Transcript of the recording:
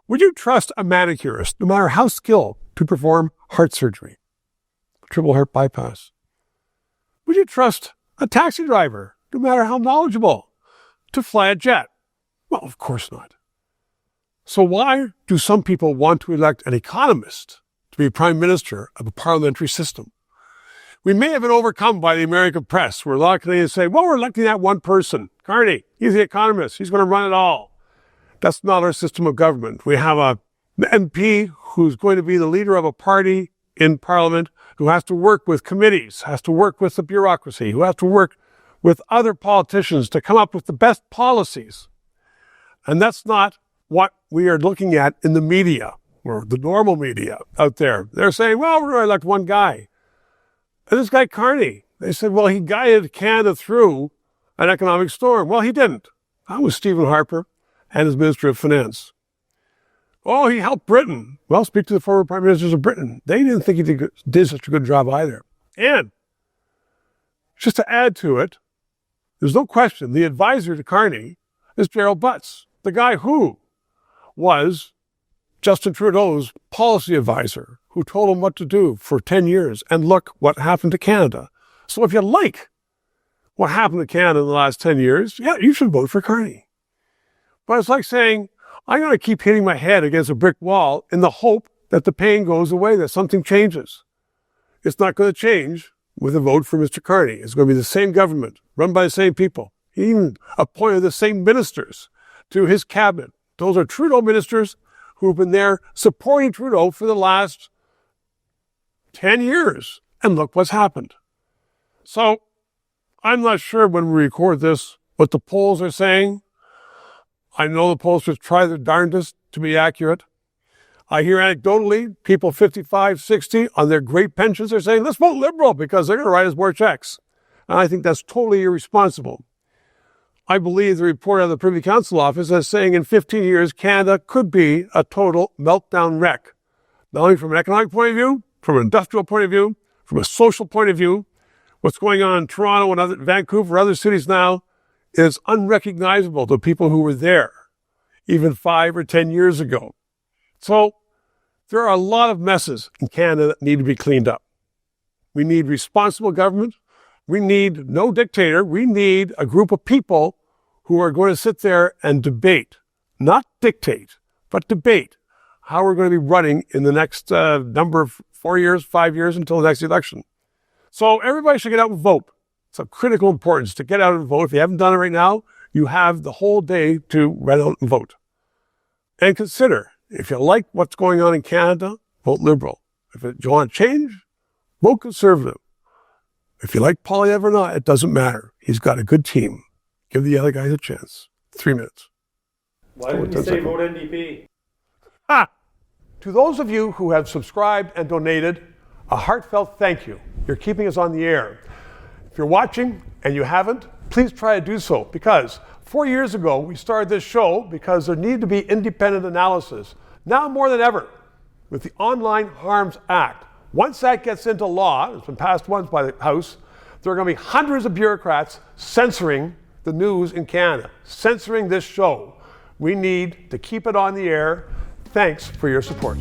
Would you trust a manicurist, no matter how skilled, to perform heart surgery, triple heart bypass? Would you trust a taxi driver, no matter how knowledgeable, to fly a jet? Well, of course not. So why do some people want to elect an economist to be prime minister of a parliamentary system? We may have been overcome by the American press, where a lot of Canadians say, well, we're electing that one person, Carney. He's the economist. He's going to run it all. That's not our system of government. We have an MP who's going to be the leader of a party in Parliament, who has to work with committees, has to work with the bureaucracy, who has to work with other politicians to come up with the best policies. And that's not what we are looking at in the media, or the normal media out there. They're saying, well, we're going to elect one guy. And this guy, Carney, they said, well, he guided Canada through an economic storm. Well, he didn't. That was Stephen Harper and his Minister of Finance. Oh, he helped Britain. Well, speak to the former Prime Ministers of Britain. They didn't think he did such a good job either. And just to add to it, there's no question the advisor to Carney is Gerald Butts, the guy who was Justin Trudeau's policy advisor, who told him what to do for 10 years. And look what happened to Canada. So if you like what happened to Canada in the last 10 years, yeah, you should vote for Carney. But it's like saying, I'm going to keep hitting my head against a brick wall in the hope that the pain goes away, that something changes. It's not going to change with a vote for Mr. Carney. It's going to be the same government, run by the same people. He even appointed the same ministers to his cabinet. Those are Trudeau ministers who have been there supporting Trudeau for the last 10 years. And look what's happened. So I'm not sure when we record this what the polls are saying. I know the pollsters try their darndest to be accurate. I hear anecdotally people 55, 60 on their great pensions are saying, let's vote Liberal because they're going to write us more checks. And I think that's totally irresponsible. I believe the report out of the Privy Council office is saying in 15 years, Canada could be a total meltdown wreck. Not only from an economic point of view, from an industrial point of view, from a social point of view. What's going on in Toronto and Vancouver, other cities now, is unrecognizable to people who were there even 5 or 10 years ago. So there are a lot of messes in Canada that need to be cleaned up. We need responsible government. We need no dictator. We need a group of people who are going to sit there and debate, not dictate, but debate how we're going to be running in the next number of 4 years, 5 years until the next election. So everybody should get out and vote. It's of critical importance to get out and vote. If you haven't done it right now, you have the whole day to get out and vote. And consider, if you like what's going on in Canada, vote Liberal. If you want to change, vote Conservative. If you like Poilievre or not, it doesn't matter. He's got a good team. Give the other guys a chance. 3 minutes. Why didn't you say vote NDP? To those of you who have subscribed and donated, a heartfelt thank you. You're keeping us on the air. If you're watching and you haven't, please try to do so, because 4 years ago, we started this show because there needed to be independent analysis. Now more than ever, with the Online Harms Act, once that gets into law, it's been passed once by the House, there are going to be hundreds of bureaucrats censoring the news in Canada, censoring this show. We need to keep it on the air. Thanks for your support.